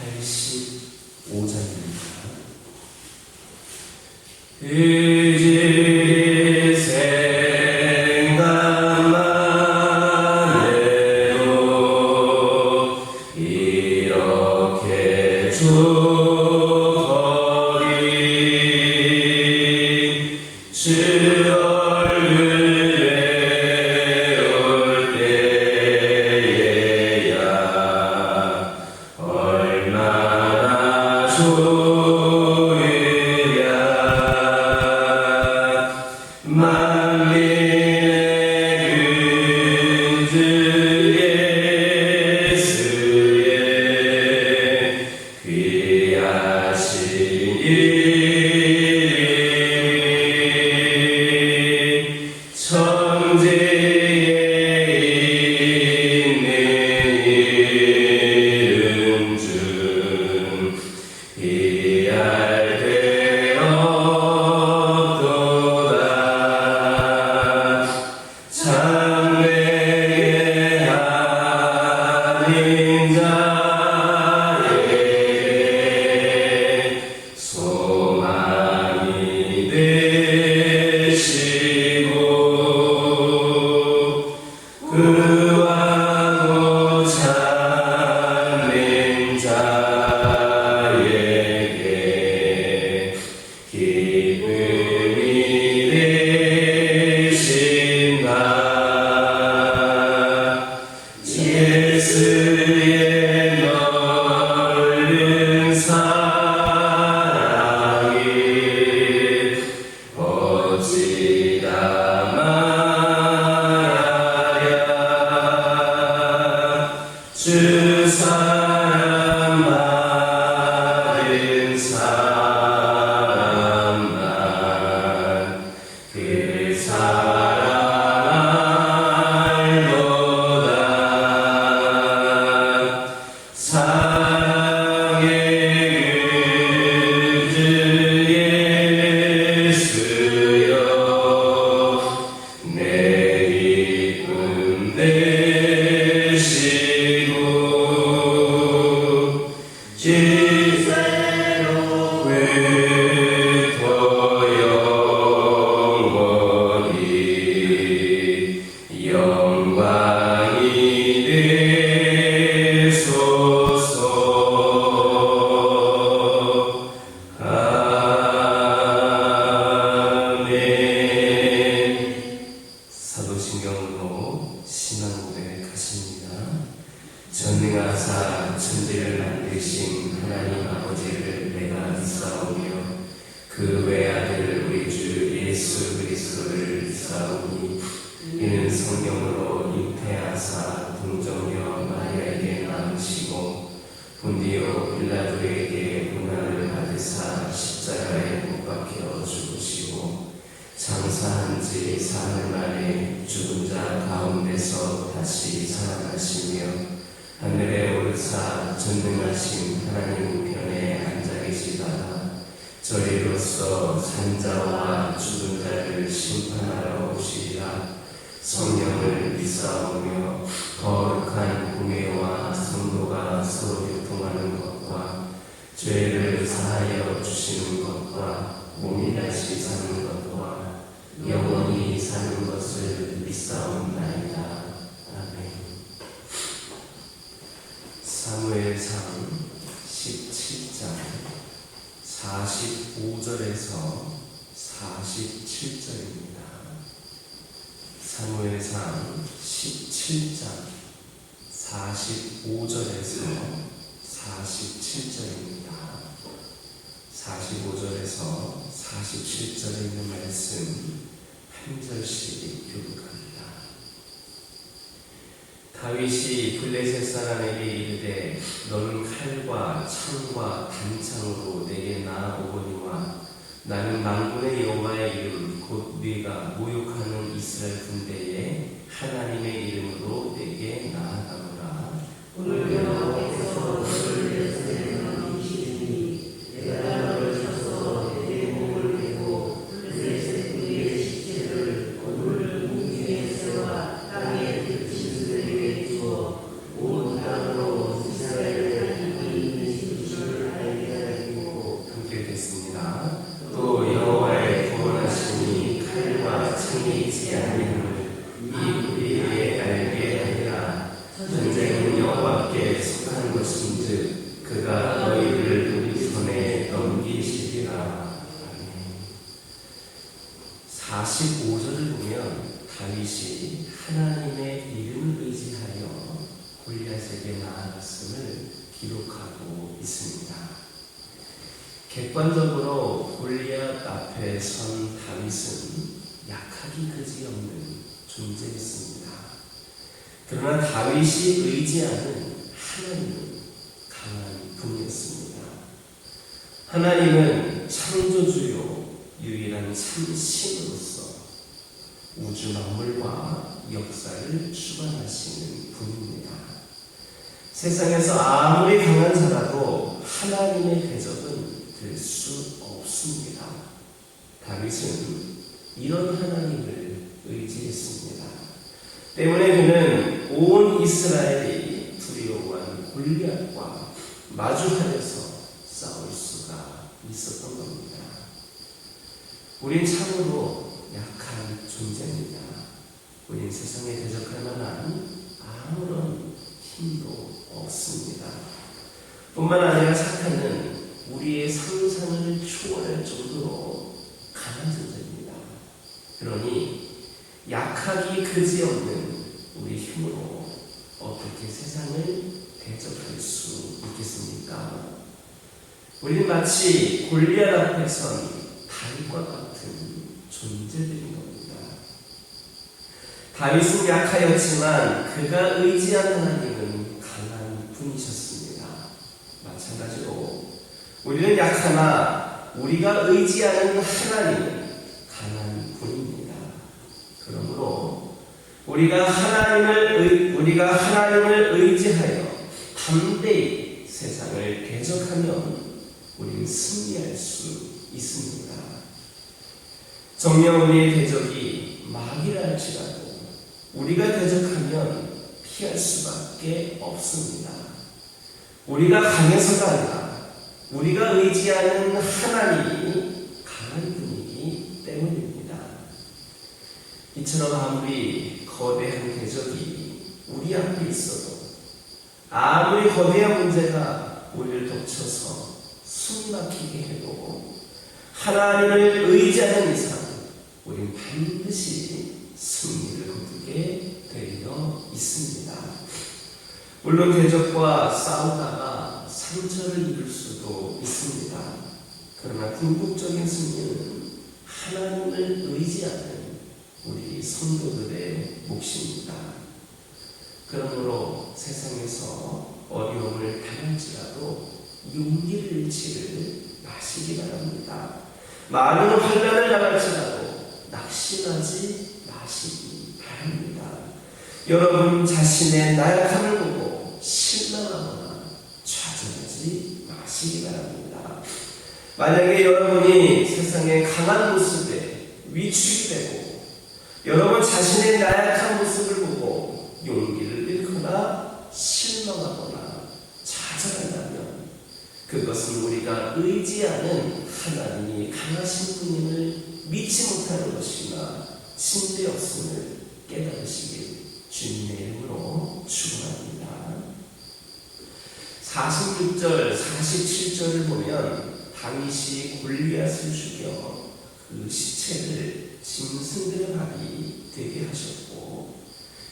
85장입니다. 생각만 해도 이렇게 주거리 주 얼굴 배울 때에야 얼마나 좋으랴. 만민의 그 주 예수의 귀하신 이름이 천지에 있는 이름 중 귀할 데 없도다. 참되게 하는 자에게 소망이 되시고 구하고 찾는 자에게 기쁨이 되신다. 예수의 넓은 사랑이 어찌다 말하랴. 주 사랑 받은 사람만 그 사랑 알도다. 사랑의 그 주 예수여 내 기쁨 되시고 지새롭부터 영원히 영광이 되소서. 아멘. 사도신경으로 신앙 고백하십니다. 전능하사 천지를 만드신 하나님 아버지를 내가 믿사오며 그 외아들 우리 주 예수 그리스도를 믿사오니 이는 성령으로 잉태하사 동정녀 마리아에게 낳으시고 본디오 빌라도에게 고난을 받으사 십자가에 못 박혀 죽으시고 장사한 지 사흘 만에 죽은 자 가운데서 다시 살아나시며 하늘에 오르사 전능하신 하나님 우편에 앉아 계시다가 저리로서 산자와 죽은 자를 심판하러 오시리라. 성령을 믿사오며 거룩한 공회와 성도가 서로 교통하는 것과 죄를 사하여 주시는 것과 몸이 다시 사는 것과 영원히 사는 것을 믿사옵나이다. 아멘. 사무엘상 17장 45절에서 47절입니다. 사무엘상 17장 45절에서 47절입니다. 45절에서 47절에 있는 말씀 한 절씩 교독합니다. 다윗이 블레셋 사람에게 이르되 너는 칼과 창과 단창으로 내게 나아오거니와 나는 만군의 여호와의 이름 곧 네가 모욕하는 이스라엘 군대의 하나님의 이름으로 내게 나아가노라. 오늘 여호와께서 너를 위해서 이시니 내가 너를 쳐서 내 몸을 베고 블레셋 군대의 시체를 거둘 궁중에 세워 땅에 그 진수들에게 주어 온 땅으로 이스라엘 하나님이 있는 있습니다. 객관적으로 골리앗 앞에 선 다윗은 약하기 그지없는 존재였습니다. 그러나 다윗이 의지하는 하나님은 강한 분이었습니다. 하나님은 창조주요 유일한 참신으로서 우주 만물과 역사를 주관하시는 분입니다. 세상에서 아무리 강한 자라도 하나님의 대적은 될 수 없습니다. 다윗은 이런 하나님을 의지했습니다. 때문에 그는 온 이스라엘이 두려워한 골리앗과 마주하여서 싸울 수가 있었던 겁니다. 우린 참으로 약한 존재입니다. 우린 세상에 대적할 만한 아무런 힘도 없습니다. 뿐만 아니라 사탄은 우리의 상상을 초월할 정도로 강한 존재입니다. 그러니 약하기 그지없는 우리 힘으로 어떻게 세상을 대적할 수 있겠습니까? 우리는 마치 골리앗 앞에 선 다윗과 같은 존재들인 겁니다. 다윗은 약하였지만 그가 의지한 하나님은 강한 분이셨습니다. 마찬가지로 우리는 약하나 우리가 의지하는 하나님은 강한 분입니다. 그러므로 우리가 하나님을 의지하여 담대히 세상을 대적하면 우리는 승리할 수 있습니다. 정녕 우리의 대적이 마귀라 할지라도 우리가 대적하면 피할 수밖에 없습니다. 우리가 강해서가 아니라 우리가 의지하는 하나님이 강한 분이기 때문입니다. 이처럼 아무리 거대한 대적이 우리 앞에 있어도 아무리 거대한 문제가 우리를 덮쳐서 숨 막히게 해도 하나님을 의지하는 이상 우린 반드시 승리를 거두게 되어 있습니다. 물론 대적과 싸우다가 상처를 입을 수도 있습니다. 그러나 궁극적인 승리는 하나님을 의지하는 우리 성도들의 몫입니다. 그러므로 세상에서 어려움을 당할지라도 용기를 잃지를 마시기 바랍니다. 많은 환난을 당할지라도 낙심하지 마시기 바랍니다. 여러분 자신의 나약함을 보고 실망하거나 좌절하지 마시기 바랍니다. 만약에 여러분이 세상의 강한 모습에 위축이 되고 여러분 자신의 나약한 모습을 보고 용기를 잃거나 실망하거나 좌절한다면 그것은 우리가 의지하는 하나님이 강하신 분임을 믿지 못하는 것이나 신뢰 없음을 깨달으시길 주님의 이름으로 축원합니다. 46절, 47절을 보면 다윗이 골리앗을 죽여 그 시체를 짐승들의 밥이 되게 하셨고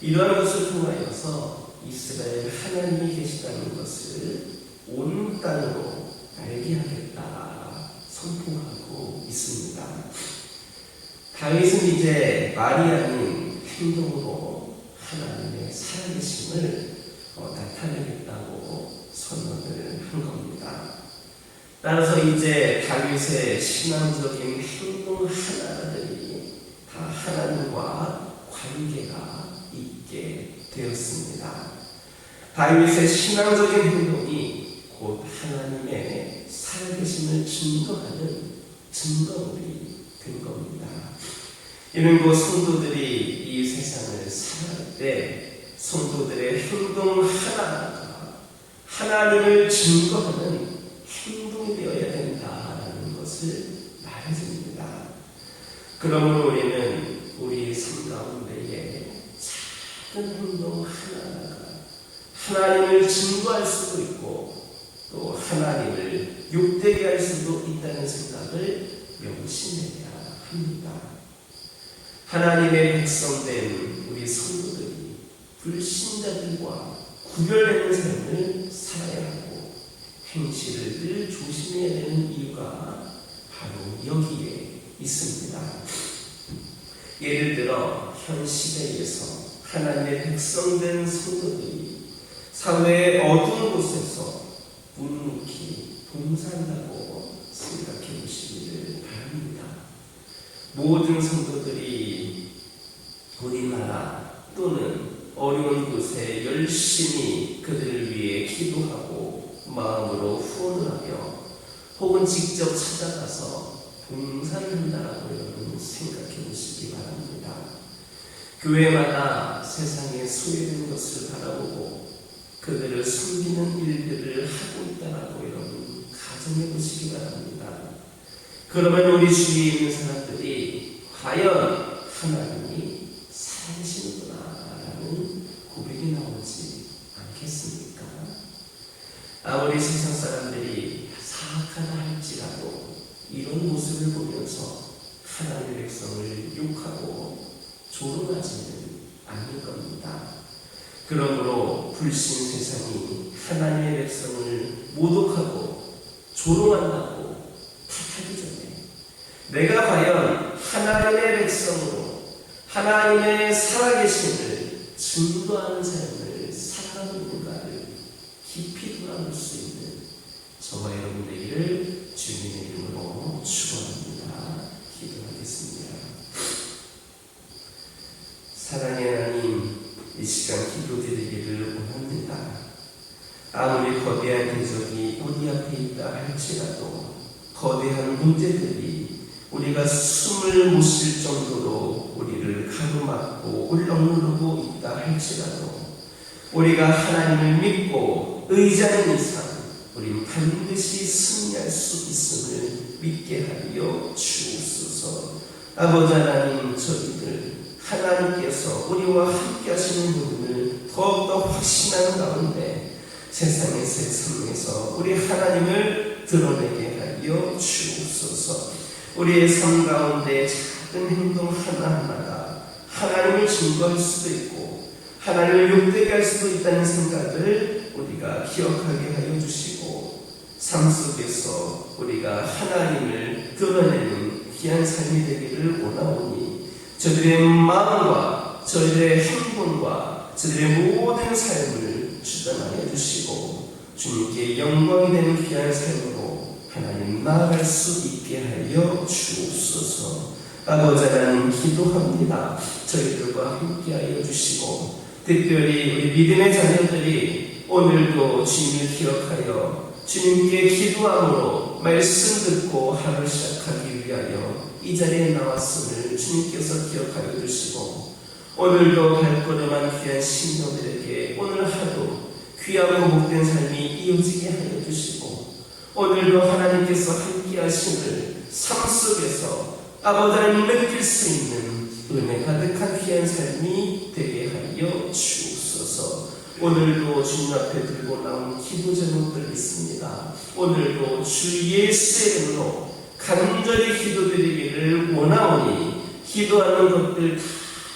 이러한 것을 통하여서 이스라엘 하나님이 계시다는 것을 온 땅으로 알게 하겠다 선포하고 있습니다. 다윗은 이제 말이 아닌 행동으로 하나님의 살아계심을 나타내겠다고 선언을 한 겁니다. 따라서 이제 다윗의 신앙적인 행동 하나들이 다 하나님과 관계가 있게 되었습니다. 다윗의 신앙적인 행동이 곧 하나님의 살아계심을 증거하는 증거물이 된 겁니다. 이는 곧 성도들이 이 세상을 살아갈 때 성도들의 행동 하나하나가 하나님을 증거하는 행동이 되어야 된다라는 것을 말해줍니다. 그러므로 우리는 우리 삶 가운데에 작은 행동 하나하나가 하나님을 증거할 수도 있고 또 하나님을 욕되게 할 수도 있다는 생각을 명심해야 합니다. 하나님의 백성된 우리 성도들이 불신자들과 구별되는 삶을 살아야 하고 행실을 늘 조심해야 되는 이유가 바로 여기에 있습니다. 예를 들어 현 시대에서 하나님의 백성된 성도들이 사회의 어두운 곳에서 묵묵히 봉사한다고 생각해 보시기를 바랍니다. 모든 성도들이 우리나라 또는 어려운 곳에 열심히 그들을 위해 기도하고 마음으로 후원을 하며 혹은 직접 찾아가서 봉사를 한다라고 여러분 생각해 보시기 바랍니다. 교회마다 세상에 소외된 것을 바라보고 그들을 섬기는 일들을 하고 있다라고 여러분 가정해 보시기 바랍니다. 그러면 우리 주위에 있는 사람들이 과연 하나님이 살아계시는구나 라는 고백이 나오지 않겠습니까? 아무리 세상 사람들이 사악하다 할지라도 이런 모습을 보면서 하나님의 백성을 욕하고 조롱하지는 않을 겁니다. 그러므로 불신 세상이 하나님의 백성을 모독하고 조롱한다고 탓하기 전에 내가 과연 하나님의 백성으로 하나님의 살아계심을 증거하는 삶을 살아가고 있는가를 깊이 돌아볼 수 있는 저와 여러분 되기를 주님의 이름으로 축원합니다. 기도하겠습니다. 사랑의 하나님, 이 시간 기도드리기를 원합니다. 아무리 거대한 대적이 우리 앞에 있다 할지라도 거대한 문제들이 우리가 숨을 못 쉴 정도로 우리를 가로막고 울렁누르고 있다 할지라도 우리가 하나님을 믿고 의지하는 이상 우린 반드시 승리할 수 있음을 믿게 하여 주옵소서. 아버지 하나님, 저희들 하나님께서 우리와 함께 하시는 부분을 더욱더 확신하는 가운데 세상에서의 삶에서 우리 하나님을 드러내게 하여 주옵소서. 우리의 삶 가운데 작은 행동 하나하나가 하나님을 증거할 수도 있고 하나님을 욕되게 할 수도 있다는 생각을 우리가 기억하게 하여 주시고 삶 속에서 우리가 하나님을 드러내는 귀한 삶이 되기를 원하오니 저들의 마음과 저들의 행동과 저들의 모든 삶을 주관하여 주시고 주님께 영광이 되는 귀한 삶으로 하나님 나아갈 수 있게 하여 주옵소서. 아버지 하나님, 기도합니다. 저희들과 함께 하여 주시고 특별히 우리 믿음의 자녀들이 오늘도 주님을 기억하여 주님께 기도함으로 말씀 듣고 하루 시작하기 위하여 이 자리에 나왔음을 주님께서 기억하여 주시고 오늘도 발걸음한 귀한 신녀들에게 오늘 하루 귀하고 복된 삶이 이어지게 하여 주시고 오늘도 하나님께서 함께 하심을 삶 속에서 아버지 하나님 느낄 수 있는 은혜 가득한 귀한 삶이 되게 하여 주옵소서. 오늘도 주님 앞에 들고 나온 기도 제목들 있습니다. 오늘도 주 예수의 이름으로 간절히 기도드리기를 원하오니 기도하는 것들 다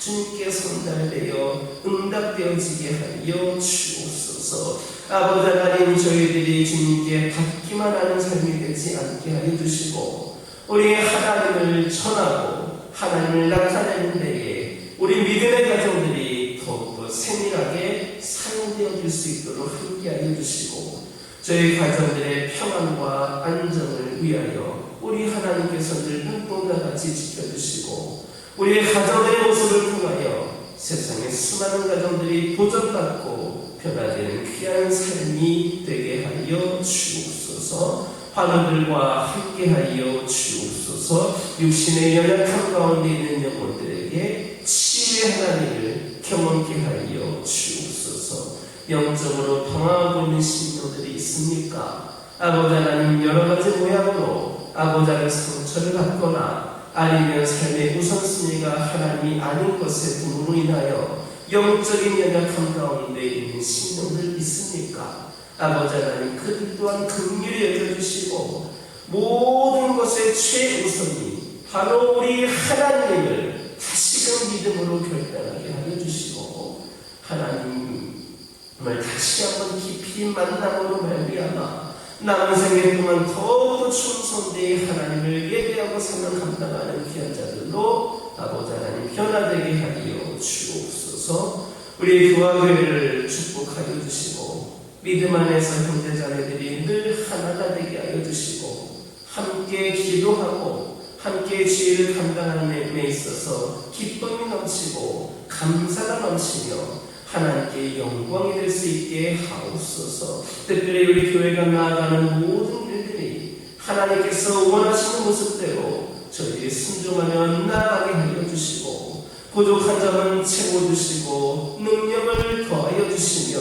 주님께 전달되어 응답되어지게 하여 주옵소서. 아버지 하나님, 저희들이 주님께 받기만 하는 삶이 되지 않게 하여 주시고 우리 하나님을 전하고 하나님을 나타내는 데에 우리 믿음의 가정들이 더욱더 세밀하게 사용되어질 수 있도록 함께하여 주시고 저희 가정들의 평안과 안정을 위하여 우리 하나님께서 늘 눈동자 같이 지켜주시고 우리의 가정들의 모습을 통하여 세상의 수많은 가정들이 도전받고 변화되는 귀한 삶이 되게 하여 주옵소서. 환우들과 함께하여 주옵소서. 육신의 연약함 가운데 있는 영혼들에게 치유의 하나님을 경험케 하여 주옵소서. 영적으로 당황하고 있는 신도들이 있습니까? 아버지 하나님, 여러 가지 모양으로 아버지 하나님 상처를 받거나 아니면 삶의 우선순위가 하나님이 아닌 것에 부모로 인하여 영적인 연약함 가운데 있는 신도들 있습니까? 아버지 하나님, 그들 또한 긍휼히 여겨주시고 모든 것의 최우선이 바로 우리 하나님을 다시금 믿음으로 결단하게 하여 주시고 하나님을 다시 한번 깊이 만남으로 말미암아 남은 생애 동안 더욱더 충성되이 하나님을 예배하고 삶을 감당하는 귀한 자들로 아버지 하나님 변화되게 하여 주옵소서. 우리 교회를 축복하여 주시고 믿음 안에서 형제자매들이 늘 하나가 되게 하여 주시고 함께 기도하고 함께 지혜를 감당하는 데 있어서 기쁨이 넘치고 감사가 넘치며 하나님께 영광이 될 수 있게 하옵소서. 특별히 우리 교회가 나아가는 모든 일들이 하나님께서 원하시는 모습대로 저희들이 순종하며 나아가게 하여 주시고 부족한 점은 채워주시고 능력을 더하여 주시며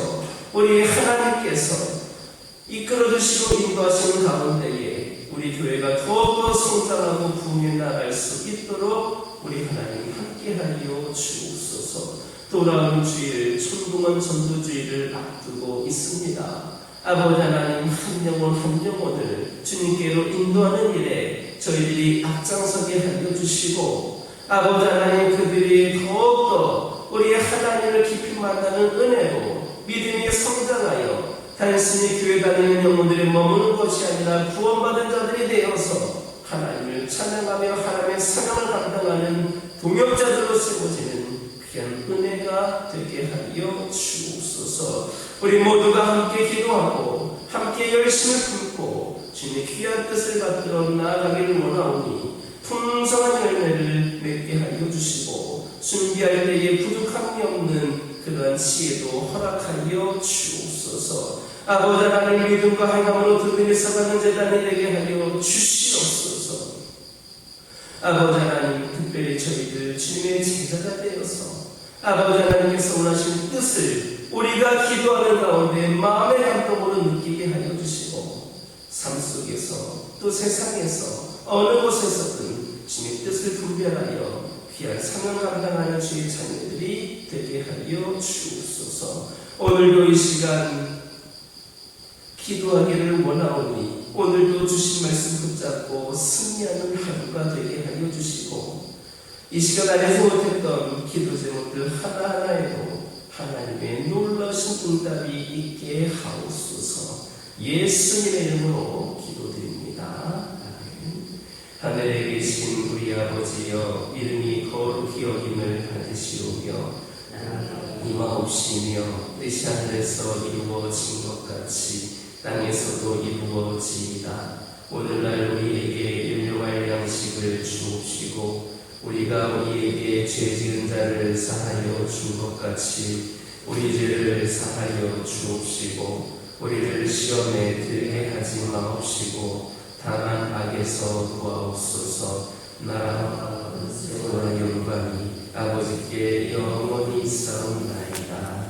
우리 하나님께서 이끌어주시고 인도하시는 가운데에 우리 교회가 더욱더 성장하고 부흥해 나갈 수 있도록 우리 하나님 함께하여 주옵소서. 돌아오는 주일 천궁원 전도주의를 앞두고 있습니다. 아버지 하나님 한 영혼 한 영혼을 주님께로 인도하는 일에 저희들이 앞장서게 하여 주시고 아버지 하나님 그들이 더욱더 우리 하나님을 깊이 만나는 은혜로 믿음이 성장하여 단순히 교회 다니는 영혼들이 머무는 것이 아니라 구원받은 자들이 되어서 하나님을 찬양하며 하나님의 사랑을 감당하는 동역자들로 세워지는 귀한 은혜가 되게 하여 주옵소서. 우리 모두가 함께 기도하고 함께 열심을 품고 주님의 귀한 뜻을 받들어 나아가기를 원하오니 풍성한 열매를 맺게 하여 주시고 준비할 때에 부족함이 없는 그러한 지혜도 허락하여 주옵소서. 아버지 하나님 믿음과 행함으로 두 분이 서가는 재단이 되게 하여 주시옵소서. 아버지 하나님 특별히 저희들 주님의 제자가 되어서 아버지 하나님께서 원하시는 뜻을 우리가 기도하는 가운데 마음의 감동으로 느끼게 하여 주시고 삶 속에서 또 세상에서 어느 곳에서든 주님의 뜻을 분별하여 귀한 사명 감당하는 주의 자녀들이 되게 하여 주옵소서. 오늘도 이 시간 기도하기를 원하오니 오늘도 주신 말씀 붙잡고 승리하는 하루가 되게 하여 주시고 이 시간 안에서 못했던 기도 제목들 하나하나에도 하나님의 놀라신 응답이 있게 하옵소서. 예수님의 이름으로 기도드립니다. 아멘. 하늘에 계신 우리 아버지여 이름이 거룩히 여김을 받으시오며 임하옵시며 뜻이 하늘에서 이루어진 것 같이 땅에서도 이루어지이다. 오늘날 우리에게 일용할 양식을 주옵시고 우리가 우리에게 죄 지은 자를 사하여 준 것 같이 우리 죄를 사하여 주옵시고 우리를 시험에 들게 하지 마옵시고 다만 악에서 구하옵소서. 나라와 영광이 아버지께 영원히 있사옵나이다.